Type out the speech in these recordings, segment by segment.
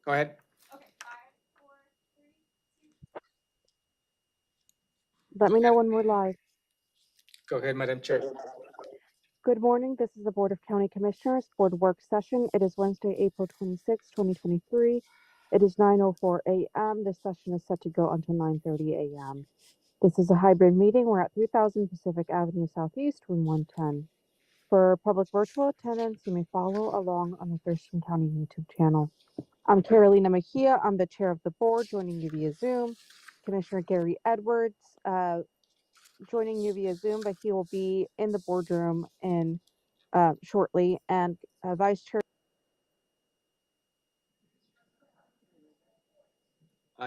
Go ahead. Okay, 5, 4, 3, 2. Let me know when we're live. Go ahead, Madam Chair. Good morning. This is the Board of County Commissioners Board Work Session. It is Wednesday, April 26, 2023. It is 9:04 a.m. This session is set to go until 9:30 a.m. This is a hybrid meeting. We're at 3000 Pacific Avenue Southeast, room 110. For public virtual attendance, you may follow along on the Thurston County YouTube channel. I'm Carolina Mejia. I'm the chair of the board, joining you via Zoom. Commissioner Gary Edwards, joining you via Zoom, but he will be in the boardroom in shortly. And Vice Chair.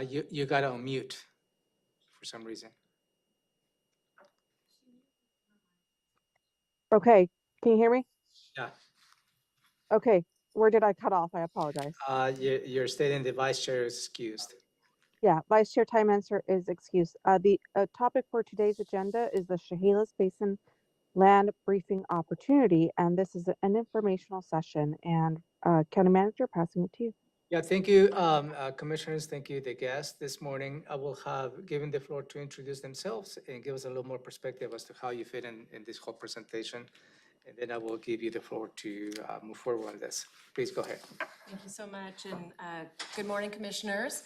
You got to unmute for some reason. Okay, can you hear me? Yeah. Okay, where did I cut off? I apologize. You're stating the vice chair is excused. Yeah, Vice Chair Time Answer is excused. The topic for today's agenda is the Chehalis Basin Land Briefing Opportunity, and this is an informational session. And County Manager, passing it to you. Yeah, thank you, commissioners. Thank you, the guests this morning. I will have given the floor to introduce themselves and give us a little more perspective as to how you fit in this whole presentation. And then I will give you the floor to move forward on this. Please go ahead. Thank you so much, and good morning, commissioners.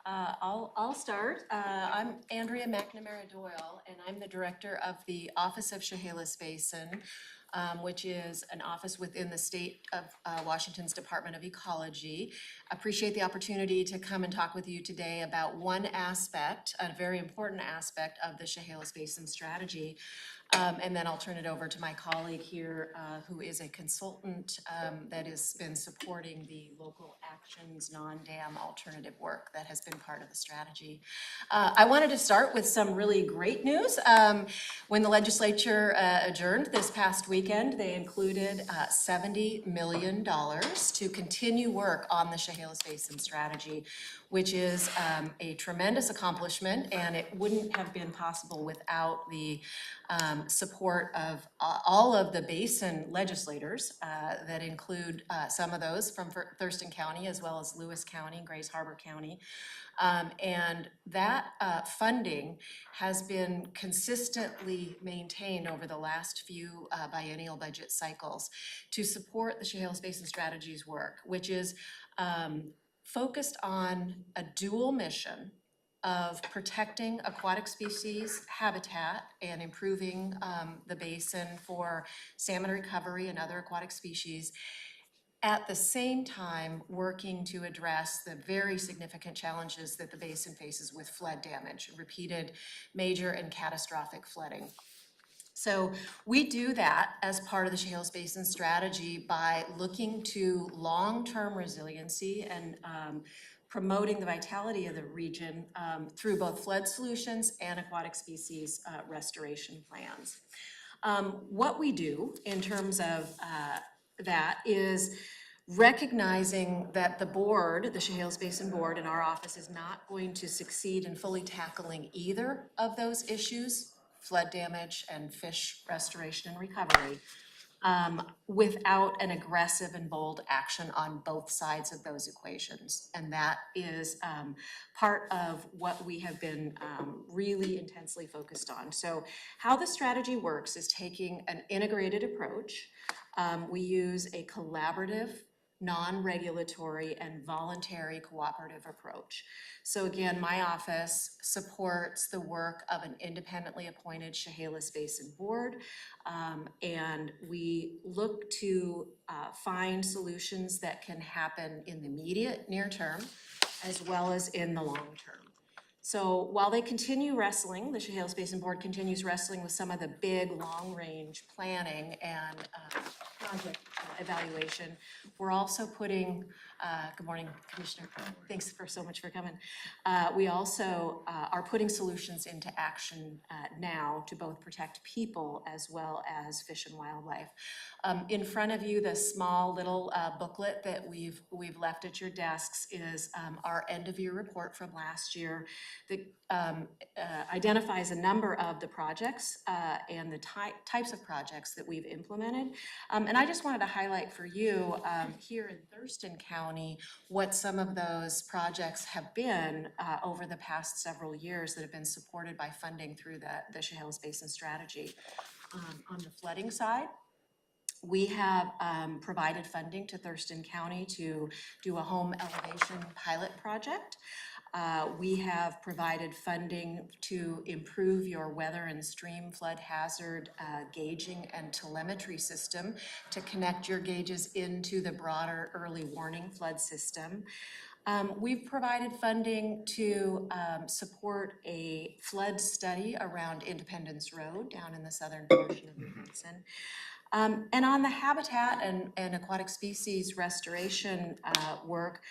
I'll start. I'm Andrea McNamara Doyle, and I'm the director of the Office of Chehalis Basin, which is an office within the state of Washington's Department of Ecology. I appreciate the opportunity to come and talk with you today about one aspect, a very important aspect of the Chehalis Basin strategy. And then I'll turn it over to my colleague here, who is a consultant that has been supporting the local actions non-dam alternative work that has been part of the strategy. I wanted to start with some really great news. When the legislature adjourned this past weekend, they included $70 million to continue work on the Chehalis Basin strategy, which is a tremendous accomplishment, and it wouldn't have been possible without the support of all of the basin legislators that include some of those from Thurston County as well as Lewis County, Grays Harbor County. And that funding has been consistently maintained over the last few biennial budget cycles to support the Chehalis Basin Strategies work, which is focused on a dual mission of protecting aquatic species habitat and improving the basin for salmon recovery and other aquatic species, at the same time working to address the very significant challenges that the basin faces with flood damage, repeated major and catastrophic flooding. So we do that as part of the Chehalis Basin strategy by looking to long-term resiliency and promoting the vitality of the region through both flood solutions and aquatic species restoration plans. What we do in terms of that is recognizing that the board, the Chehalis Basin Board in our office, is not going to succeed in fully tackling either of those issues, flood damage and fish restoration and recovery, without an aggressive and bold action on both sides of those equations. And that is part of what we have been really intensely focused on. So how the strategy works is taking an integrated approach. We use a collaborative, non-regulatory and voluntary cooperative approach. So again, my office supports the work of an independently appointed Chehalis Basin Board, and we look to find solutions that can happen in the immediate near term as well as in the long term. So while they continue wrestling, the Chehalis Basin Board continues wrestling with some of the big long-range planning and project evaluation, we're also putting, good morning, Commissioner, thanks so much for coming. We also are putting solutions into action now to both protect people as well as fish and wildlife. In front of you, the small little booklet that we've left at your desks is our end-of-year report from last year that identifies a number of the projects and the types of projects that we've implemented. And I just wanted to highlight for you here in Thurston County, County what some of those projects have been over the past several years that have been supported by funding through the Chehalis Basin Strategy. On the flooding side, we have provided funding to Thurston County to do a home elevation pilot project. We have provided funding to improve your weather and stream flood hazard gauging and telemetry system to connect your gauges into the broader early warning flood system. We've provided funding to support a flood study around Independence Road down in the southern portion of the basin. And on the habitat and aquatic species restoration work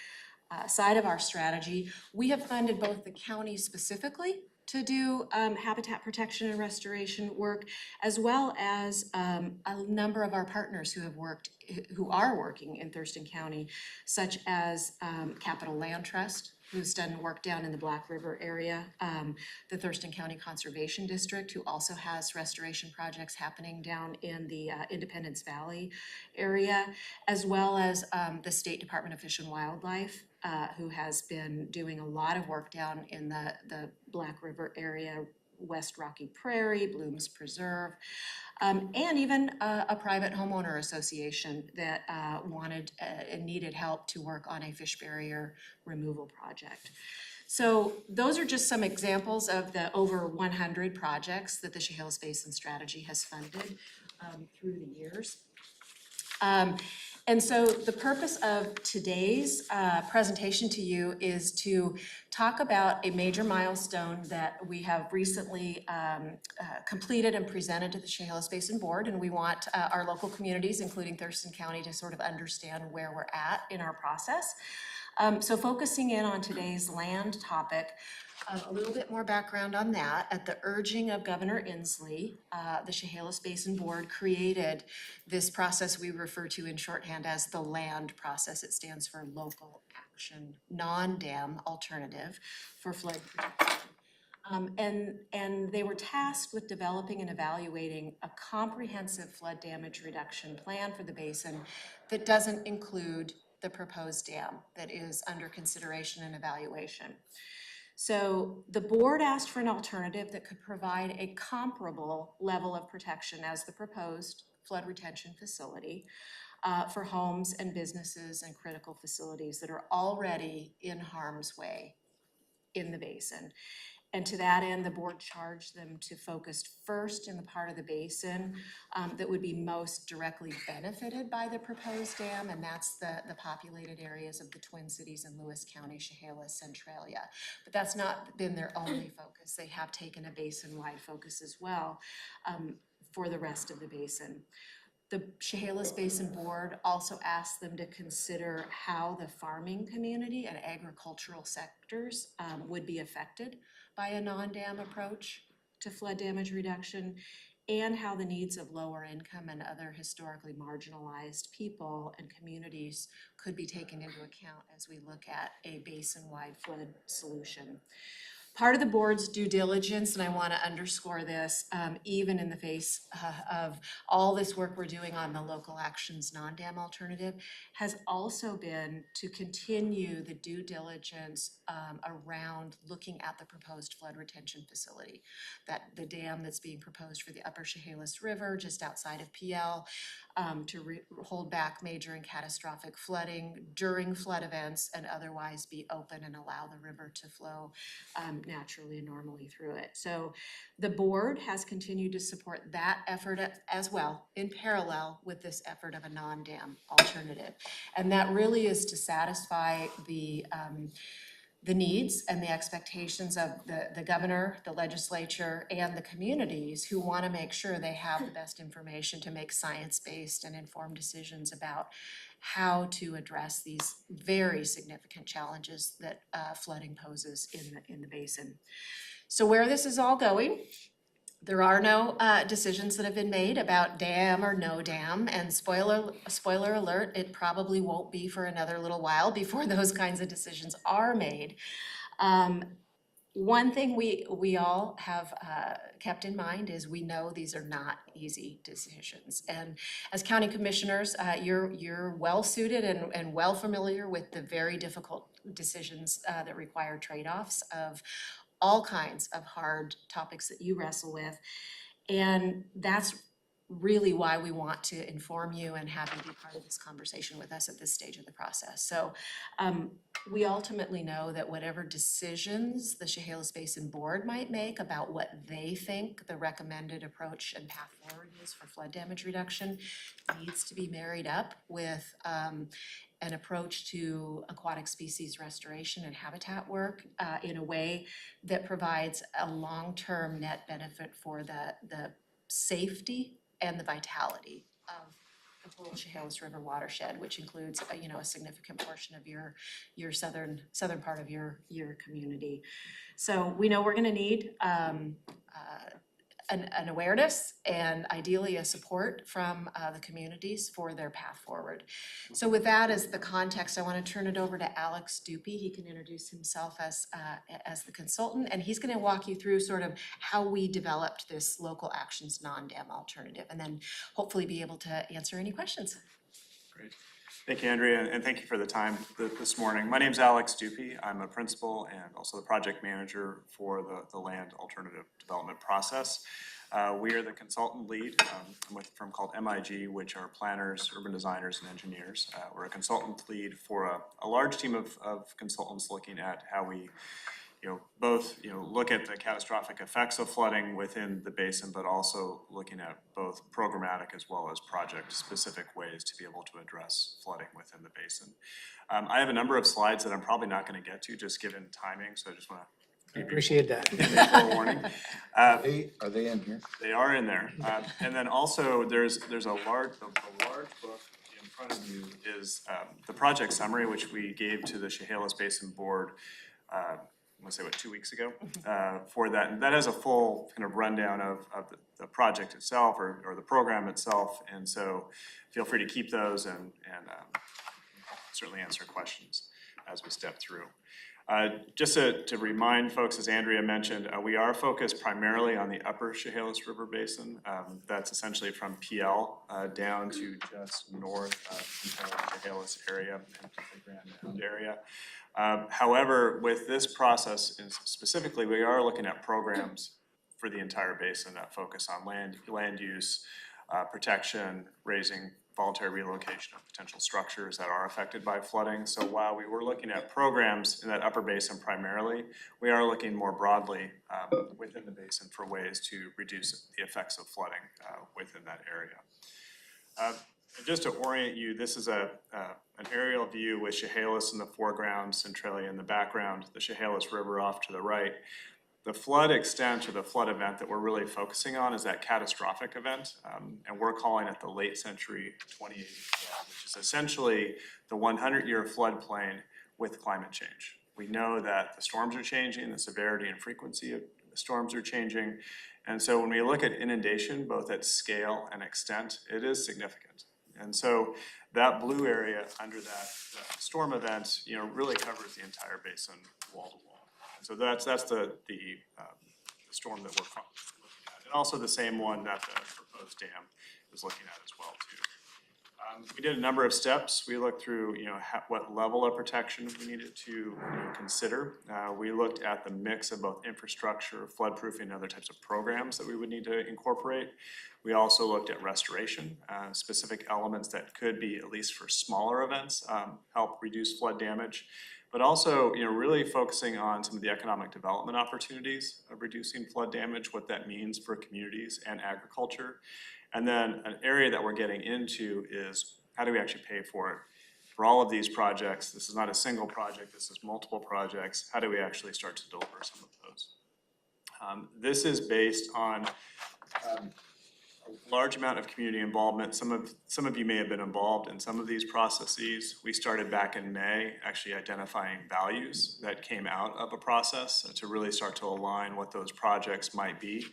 side of our strategy, we have funded both the county specifically to do habitat protection and restoration work, as well as a number of our partners who are working in Thurston County, such as Capital Land Trust, who's done work down in the Black River area, the Thurston County Conservation District, who also has restoration projects happening down in the Independence Valley area, as well as the State Department of Fish and Wildlife, who has been doing a lot of work down in the Black River area, West Rocky Prairie, Blooms Preserve, and even a private homeowner association that wanted and needed help to work on a fish barrier removal project. So those are just some examples of the over 100 projects that the Chehalis Basin Strategy has funded through the years. And so the purpose of today's presentation to you is to talk about a major milestone that we have recently completed and presented to the Chehalis Basin Board, and we want our local communities, including Thurston County, to sort of understand where we're at in our process. So focusing in on today's land topic, a little bit more background on that. At the urging of Governor Inslee, the Chehalis Basin Board created this process we refer to in shorthand as the LAND process. It stands for Local Action Non-Dam Alternative for Flood Protection. And they were tasked with developing and evaluating a comprehensive flood damage reduction plan for the basin that doesn't include the proposed dam that is under consideration and evaluation. So the board asked for an alternative that could provide a comparable level of protection as the proposed flood retention facility for homes and businesses and critical facilities that are already in harm's way in the basin. And to that end, the board charged them to focus first in the part of the basin that would be most directly benefited by the proposed dam, and that's the populated areas of the Twin Cities and Lewis County, Chehalis, Centralia. But that's not been their only focus. They have taken a basin-wide focus as well for the rest of the basin. The Chehalis Basin Board also asked them to consider how the farming community and agricultural sectors would be affected by a non-dam approach to flood damage reduction, and how the needs of lower income and other historically marginalized people and communities could be taken into account as we look at a basin-wide flood solution. Part of the board's due diligence, and I want to underscore this, even in the face of all this work we're doing on the local actions non-dam alternative, has also been to continue the due diligence around looking at the proposed flood retention facility, that the dam that's being proposed for the upper Chehalis River just outside of PL, to hold back major and catastrophic flooding during flood events and otherwise be open and allow the river to flow naturally and normally through it. So the board has continued to support that effort as well in parallel with this effort of a non-dam alternative. And that really is to satisfy the needs and the expectations of the governor, the legislature, and the communities who want to make sure they have the best information to make science-based and informed decisions about how to address these very significant challenges that flooding poses in the basin. So where this is all going, there are no decisions that have been made about dam or no dam, and spoiler alert, it probably won't be for another little while before those kinds of decisions are made. One thing we all have kept in mind is we know these are not easy decisions. And as county commissioners, you're well suited and well familiar with the very difficult decisions that require trade-offs of all kinds of hard topics that you wrestle with. And that's really why we want to inform you and have you be part of this conversation with us at this stage of the process. So we ultimately know that whatever decisions the Chehalis Basin Board might make about what they think the recommended approach and path forward is for flood damage reduction needs to be married up with an approach to aquatic species restoration and habitat work in a way that provides a long-term net benefit for the safety and the vitality of the whole Chehalis River watershed, which includes a significant portion of your southern part of your community. So we know we're going to need an awareness and ideally a support from the communities for their path forward. So with that as the context, I want to turn it over to Alex Dupy. He can introduce himself as the consultant, and he's going to walk you through sort of how we developed this local actions non-dam alternative, and then hopefully be able to answer any questions. Great. Thank you, Andrea, and thank you for the time this morning. My name's Alex Dupy. I'm a principal and also the project manager for the land alternative development process. We are the consultant lead. I'm with a firm called MIG, which are planners, urban designers, and engineers. We're a consultant lead for a large team of consultants looking at how we both look at the catastrophic effects of flooding within the basin, but also looking at both programmatic as well as project-specific ways to be able to address flooding within the basin. I have a number of slides that I'm probably not going to get to, just given timing, so I just want to Appreciate that. forewarning. Are they in here? They are in there, and then also there's a large book in front of you is the project summary, which we gave to the Chehalis Basin Board. Let's say 2 weeks ago for that, and that has a full kind of rundown of the project itself or the program itself, and so feel free to keep those and certainly answer questions as we step through. Just to remind folks, as Andrea mentioned, we are focused primarily on the upper Chehalis River Basin. That's essentially from PL down to just north of the Chehalis area and the Grand Mound area. However, with this process specifically, we are looking at programs for the entire basin that focus on land use, protection, raising voluntary relocation of potential structures that are affected by flooding. So while we were looking at programs in that upper basin primarily, we are looking more broadly within the basin for ways to reduce the effects of flooding within that area. Just to orient you, this is an aerial view with Chehalis in the foreground, Centralia in the background, the Chehalis River off to the right. The flood extent or the flood event that we're really focusing on is that catastrophic event, and we're calling it the late century 2080 flood, which is essentially the 100-year floodplain with climate change. We know that the storms are changing, the severity and frequency of the storms are changing, and so when we look at inundation, both at scale and extent, it is significant. And so that blue area under that storm event, really covers the entire basin wall to wall. And so that's the storm that we're looking at, and also the same one that the proposed dam is looking at as well too. We did a number of steps. We looked through, what level of protection we needed to consider. We looked at the mix of both infrastructure, floodproofing, and other types of programs that we would need to incorporate. We also looked at restoration, specific elements that could be, at least for smaller events, help reduce flood damage, but also, really focusing on some of the economic development opportunities of reducing flood damage, what that means for communities and agriculture. And then an area that we're getting into is how do we actually pay for it? For all of these projects, this is not a single project, this is multiple projects. How do we actually start to deliver some of those? This is based on a large amount of community involvement. Some of you may have been involved in some of these processes. We started back in May actually identifying values that came out of a process to really start to align what those projects might be.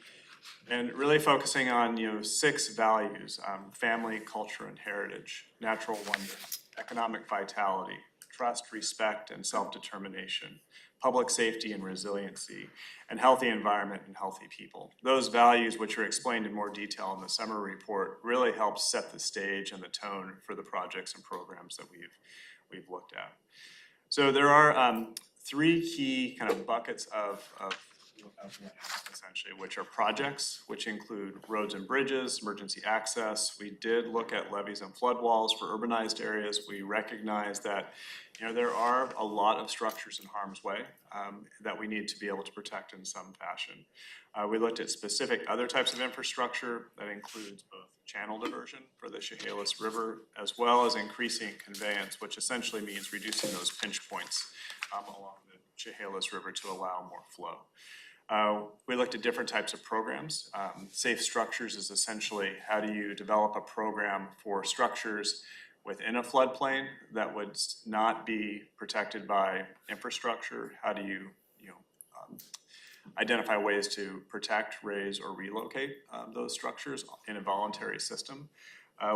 And really focusing on 6 values: family, culture, and heritage, natural wonder, economic vitality, trust, respect, and self-determination, public safety and resiliency, and healthy environment and healthy people. Those values, which are explained in more detail in the summary report, really help set the stage and the tone for the projects and programs that we've looked at. So there are three key kind of buckets of essentially, which are projects, which include roads and bridges, emergency access. We did look at levees and flood walls for urbanized areas. We recognize that, you know, there are a lot of structures in harm's way that we need to be able to protect in some fashion. We looked at specific other types of infrastructure that includes both channel diversion for the Chehalis River, as well as increasing conveyance, which essentially means reducing those pinch points along the Chehalis River to allow more flow. We looked at different types of programs. Safe structures is essentially how do you develop a program for structures within a floodplain that would not be protected by infrastructure? How do you, identify ways to protect, raise, or relocate those structures in a voluntary system?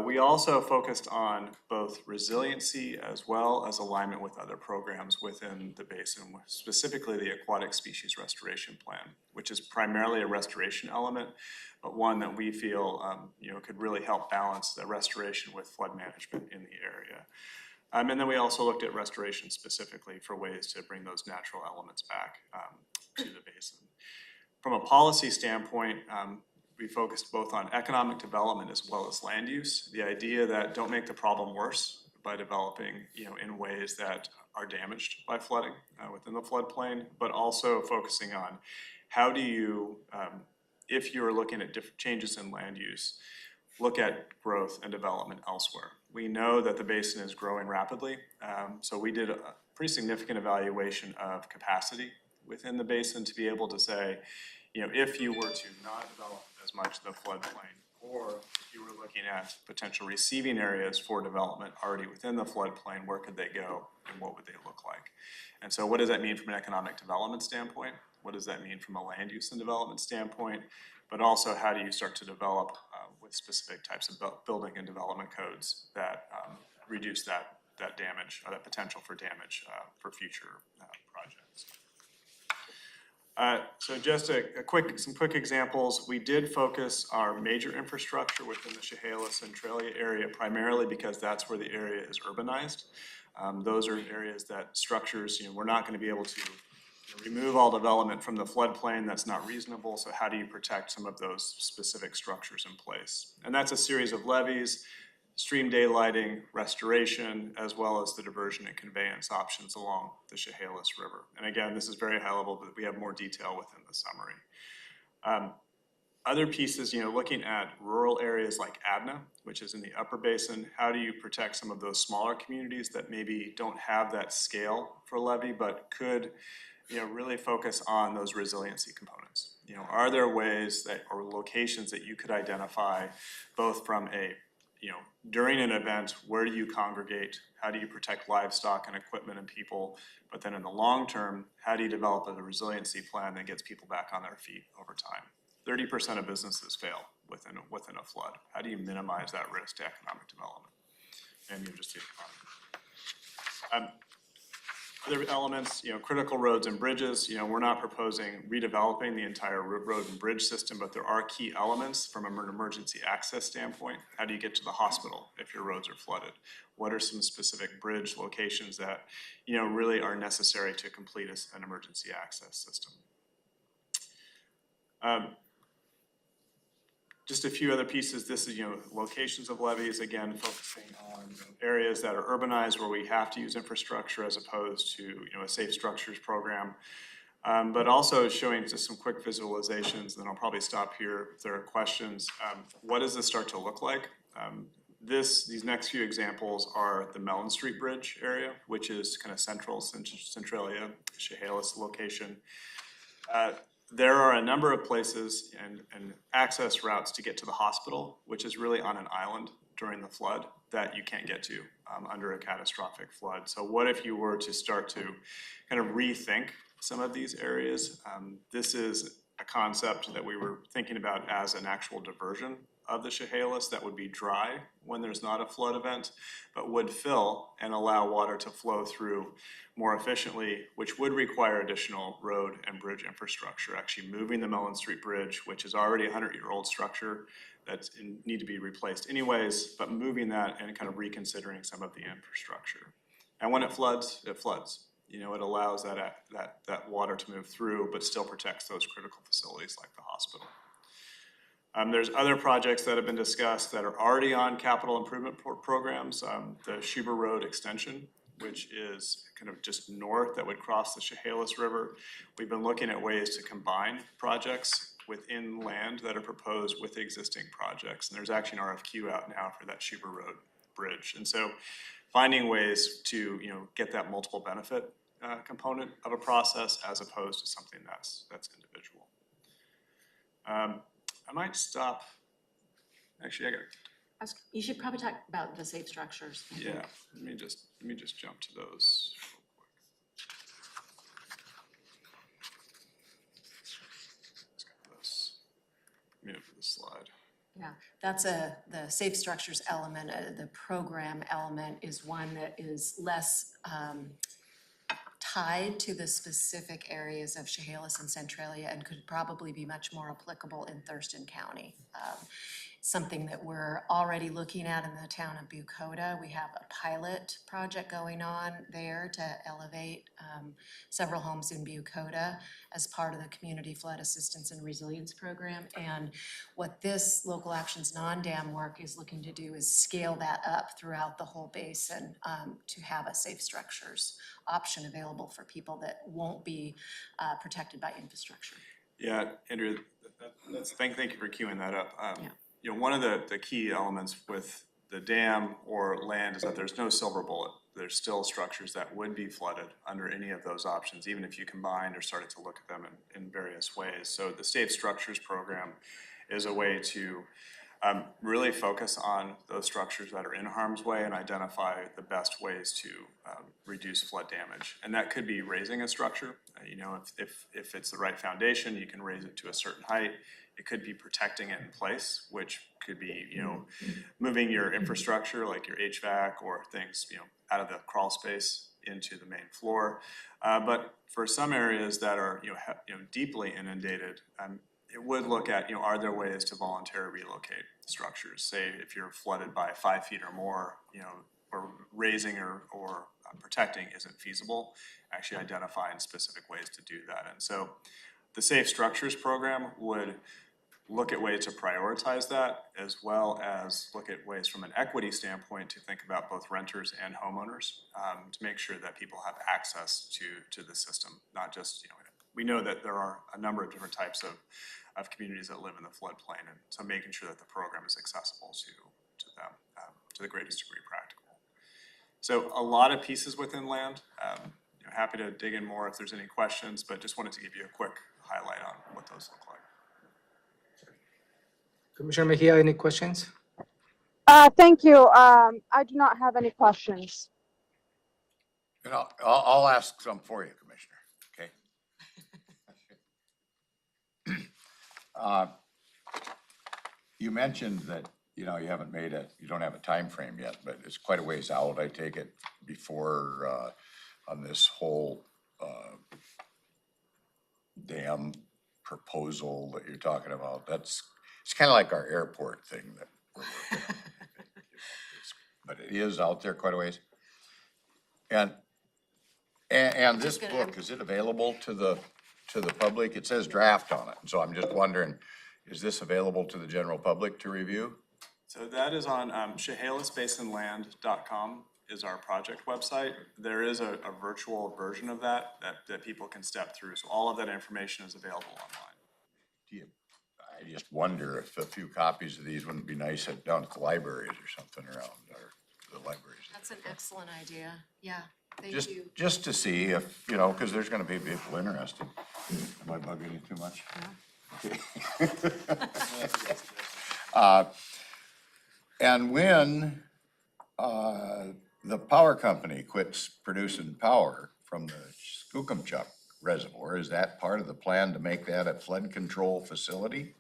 We also focused on both resiliency as well as alignment with other programs within the basin, specifically the Aquatic Species Restoration Plan, which is primarily a restoration element, but one that we feel could really help balance the restoration with flood management in the area. And then we also looked at restoration specifically for ways to bring those natural elements back to the basin. From a policy standpoint, we focused both on economic development as well as land use. The idea that don't make the problem worse by developing, in ways that are damaged by flooding within the floodplain, but also focusing on how do you, if you're looking at different changes in land use, look at growth and development elsewhere. We know that the basin is growing rapidly, so we did a pretty significant evaluation of capacity within the basin to be able to say, if you were to not develop as much of the floodplain, or if you were looking at potential receiving areas for development already within the floodplain, where could they go and what would they look like? And so what does that mean from an economic development standpoint? What does that mean from a land use and development standpoint? But also, how do you start to develop with specific types of building and development codes that reduce that damage, or that potential for damage for future projects? So just some quick examples. We did focus our major infrastructure within the Chehalis Centralia area primarily because that's where the area is urbanized. Those are areas that structures, we're not going to be able to remove all development from the floodplain. That's not reasonable. So how do you protect some of those specific structures in place? And that's a series of levees, stream daylighting, restoration, as well as the diversion and conveyance options along the Chehalis River. And again, this is very high level, but we have more detail within the summary. Other pieces, looking at rural areas like Adna, which is in the upper basin, how do you protect some of those smaller communities that maybe don't have that scale for levee, but could really focus on those resiliency components? Are there ways that, or locations that you could identify both from a during an event, where do you congregate? How do you protect livestock and equipment and people? But then in the long term, how do you develop a resiliency plan that gets people back on their feet over time? 30% of businesses fail within a flood. How do you minimize that risk to economic development? And just the economy. Other elements, critical roads and bridges, we're not proposing redeveloping the entire road and bridge system, but there are key elements from an emergency access standpoint. How do you get to the hospital if your roads are flooded? What are some specific bridge locations that, really are necessary to complete an emergency access system? Just a few other pieces. This is, locations of levees, again, focusing on areas that are urbanized where we have to use infrastructure as opposed to, a safe structures program. But also showing just some quick visualizations, then I'll probably stop here if there are questions. What does this start to look like? These next few examples are the MELLEN Street Bridge area, which is kind of Centralia, Chehalis location. There are a number of places and access routes to get to the hospital, which is really on an island during the flood that you can't get to under a catastrophic flood. So what if you were to start to kind of rethink some of these areas? This is a concept that we were thinking about as an actual diversion of the Chehalis that would be dry when there's not a flood event, but would fill and allow water to flow through more efficiently, which would require additional road and bridge infrastructure. Actually moving the MELLEN Street Bridge, which is already a 100-year-old structure that's need to be replaced anyways, but moving that and kind of reconsidering some of the infrastructure. And when it floods, it floods. You know, it allows that water to move through, but still protects those critical facilities like the hospital. There's other projects that have been discussed that are already on capital improvement programs. The CHEUBER Road extension, which is kind of just north that would cross the Chehalis River. We've been looking at ways to combine projects within land that are proposed with existing projects. And there's actually an RFQ out now for that CHEUBER Road bridge. And so finding ways to, you know, get that multiple benefit component of a process as opposed to something that's individual. I might stop. Actually, You should probably talk about the safe structures. yeah, let me just jump to those real quick. Let's go to this. Let me move to this slide. Yeah, that's the safe structures element, the program element is one that is less tied to the specific areas of Chehalis and Centralia and could probably be much more applicable in Thurston County. Something that we're already looking at in the town of Bucota. We have a pilot project going on there to elevate several homes in Bucota as part of the Community Flood Assistance and Resilience Program. And what this local actions non-dam work is looking to do is scale that up throughout the whole basin to have a safe structures option available for people that won't be protected by infrastructure. Yeah, Andrea, thank you for queuing that up. Yeah. You know, one of the key elements with the dam or land is that there's no silver bullet. There's still structures that would be flooded under any of those options, even if you combined or started to look at them in various ways. So the Safe Structures Program is a way to really focus on those structures that are in harm's way and identify the best ways to reduce flood damage. And that could be raising a structure. You know, if it's the right foundation, you can raise it to a certain height. It could be protecting it in place, which could be, you know, moving your infrastructure like your HVAC or things, you know, out of the crawl space into the main floor. But for some areas that are, you know, deeply inundated, it would look at, you know, are there ways to voluntarily relocate structures? Say if you're flooded by 5 feet or more, you know, or raising or protecting isn't feasible, actually identifying specific ways to do that. And so the Safe Structures Program would look at ways to prioritize that, as well as look at ways from an equity standpoint to think about both renters and homeowners to make sure that people have access to the system. Not just, you know, we know that there are a number of different types of communities that live in the floodplain, and so making sure that the program is accessible to them to the greatest degree practical. So a lot of pieces within land. You know, happy to dig in more if there's any questions, but just wanted to give you a quick highlight on what those look like. Commissioner Mejia, any questions? Thank you. I do not have any questions. You know, I'll ask some for you, Commissioner, okay? You mentioned that, you know, you don't have a time frame yet, but it's quite a ways out, I take it, before, on this whole, dam proposal that you're talking about. It's kind of like our airport thing that we're working on. But it is out there quite a ways. And this Just gonna- book, is it available to the public? It says draft on it, so I'm just wondering, is this available to the general public to review? So that is on ChehalisBasinLand.com is our project website. There is a virtual version of that people can step through. So all of that information is available online. I just wonder if a few copies of these wouldn't be nice down at the libraries or something around, or the libraries. That's an excellent idea. Yeah, thank Just, you. just to see if, you know, because there's gonna be people interested. Am I bugging you too much? Okay. And when the power company quits producing power from the Skookumchuck Reservoir, is that part of the plan to make that a flood control facility?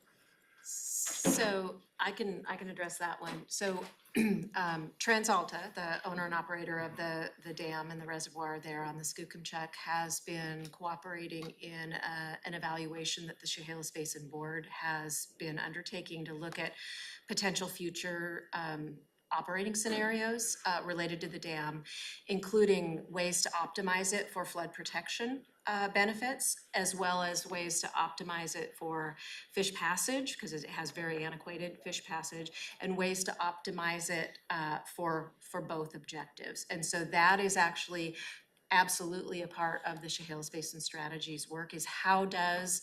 So I can address that one. So TransAlta, the owner and operator of the dam and the reservoir there on the Skookumchuck, has been cooperating in an evaluation that the Chehalis Basin Board has been undertaking to look at potential future operating scenarios related to the dam, including ways to optimize it for flood protection benefits, as well as ways to optimize it for fish passage, because it has very antiquated fish passage, and ways to optimize it for both objectives. And so that is actually absolutely a part of the Chehalis Basin Strategies work, is how does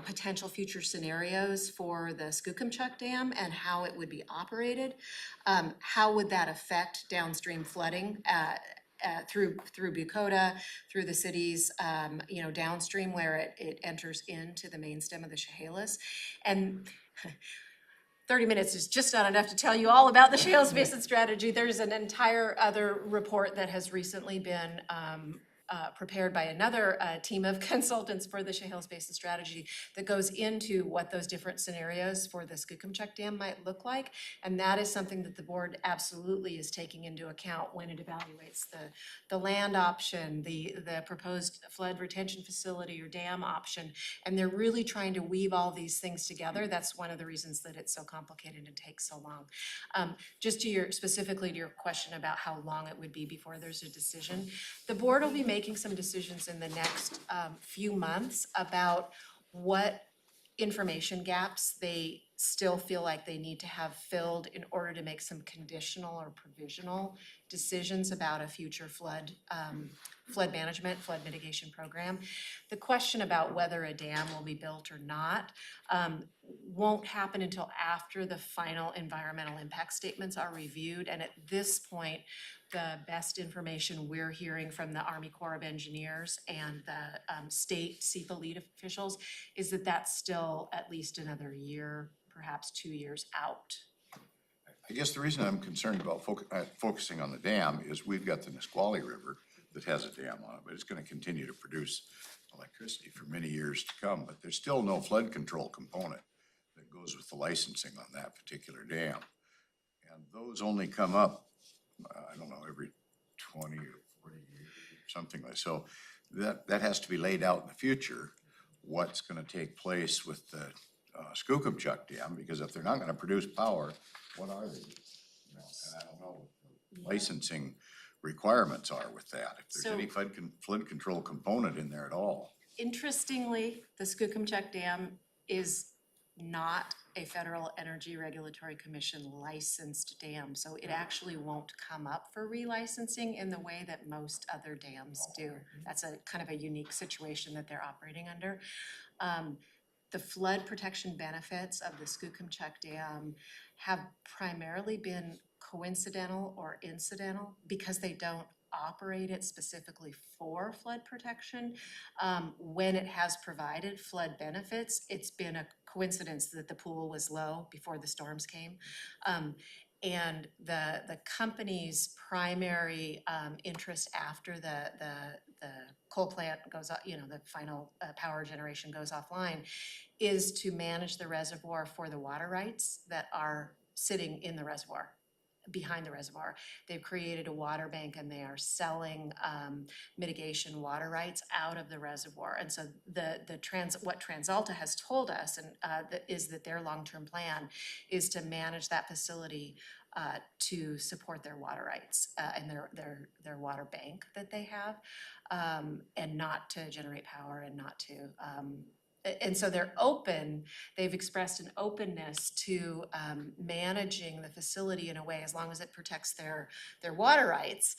potential future scenarios for the Skookumchuck Dam and how it would be operated, how would that affect downstream flooding through Bucota, through the cities, downstream where it enters into the main stem of the Chehalis. And 30 minutes is just not enough to tell you all about the Chehalis Basin Strategy. There's an entire other report that has recently been prepared by another team of consultants for the Chehalis Basin Strategy that goes into what those different scenarios for the Skookumchuck Dam might look like. And that is something that the board absolutely is taking into account when it evaluates the land option, the proposed flood retention facility or dam option. And they're really trying to weave all these things together. That's one of the reasons that it's so complicated and takes so long. Just specifically to your question about how long it would be before there's a decision, the board will be making some decisions in the next few months about what information gaps they still feel like they need to have filled in order to make some conditional or provisional decisions about a future flood management, flood mitigation program. The question about whether a dam will be built or not won't happen until after the final environmental impact statements are reviewed. And at this point, the best information we're hearing from the Army Corps of Engineers and the state SEPA lead officials is that that's still at least another year, perhaps 2 years out. I guess the reason I'm concerned about focusing on the dam is we've got the Nisqually River that has a dam on it, but it's gonna continue to produce electricity for many years to come, but there's still no flood control component that goes with the licensing on that particular dam. And those only come up, I don't know, every 20 or 40 years, something like so. That has to be laid out in the future, what's gonna take place with the Skookumchuck Dam, because if they're not gonna produce power, what are they? And I don't know what the licensing requirements are with that, if there's any flood control component in there at all. Interestingly, the Skookumchuck Dam is not a Federal Energy Regulatory Commission licensed dam, so it actually won't come up for relicensing in the way that most other dams do. That's a kind of a unique situation that they're operating under. The flood protection benefits of the Skookumchuck Dam have primarily been coincidental or incidental because they don't operate it specifically for flood protection. When it has provided flood benefits, it's been a coincidence that the pool was low before the storms came. And the company's primary interest after the coal plant goes up, the final power generation goes offline, is to manage the reservoir for the water rights that are sitting in the reservoir, behind the reservoir. They've created a water bank and they are selling mitigation water rights out of the reservoir. And so what TransAlta has told us is that their long-term plan is to manage that facility to support their water rights and their water bank that they have, and not to generate power and not to and so they've expressed an openness to managing the facility in a way, as long as it protects their water rights,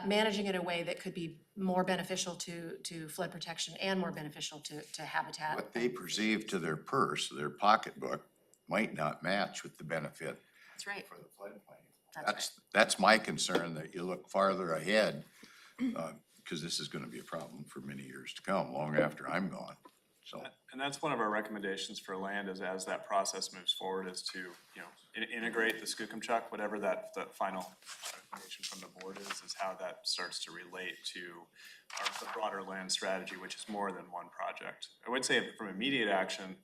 managing it in a way that could be more beneficial to flood protection and more beneficial to habitat. What they perceive to their purse, their pocketbook, might not match with the benefit That's right. for the floodplain. That's That's my concern, that you look farther ahead, because this is gonna be a problem for many years to come, long after I'm gone. So, And that's one of our recommendations for land, is as that process moves forward, is to, integrate the Skookumchuck, whatever that final recommendation from the board is how that starts to relate to the broader land strategy, which is more than one project. I would say from immediate action,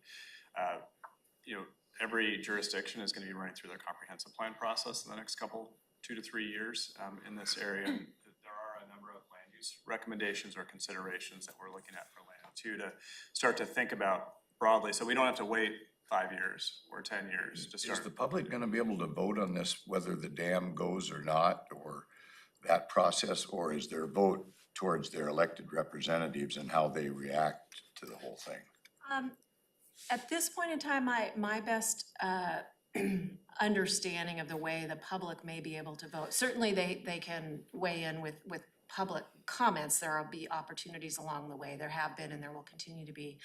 every jurisdiction is gonna be running through their comprehensive plan process in the next 2 to 3 years, in this area. And there are a number of land use recommendations or considerations that we're looking at for land too, to start to think about broadly, so we don't have to wait 5 years or 10 years to Is start. the public gonna be able to vote on this, whether the dam goes or not, or that process, or is there a vote towards their elected representatives and how they react to the whole thing? At this point in time, my best understanding of the way the public may be able to vote, certainly they can weigh in with public comments. There will be opportunities along the way. There have been and there will continue to be.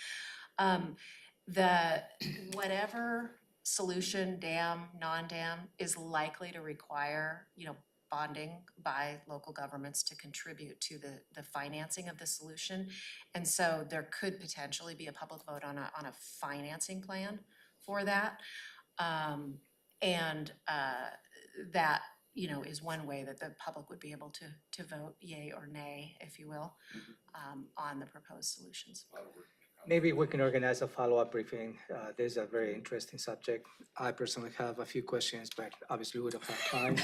Whatever solution, dam, non-dam, is likely to require, bonding by local governments to contribute to the financing of the solution. And so there could potentially be a public vote on a financing plan for that. That, is one way that the public would be able to vote yay or nay, if you will, on the proposed solutions. Maybe we can organize a follow-up briefing. This is a very interesting subject. I personally have a few questions, but obviously we don't have time.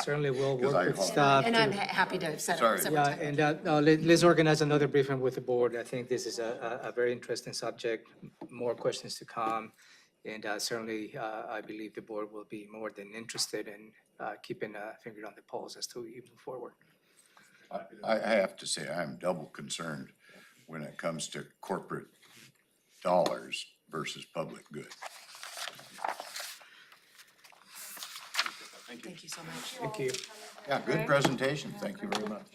Certainly we'll Because work with I- staff. And to- I'm happy to set Sorry. up separate Yeah, time. and let's organize another briefing with the board. I think this is a very interesting subject, more questions to come. And certainly, I believe the board will be more than interested in keeping a finger on the pulse as to we move forward. I have to say, I'm double concerned when it comes to corporate dollars versus public good. Thank you so much. Thank you. Yeah, good presentation. Thank you very much.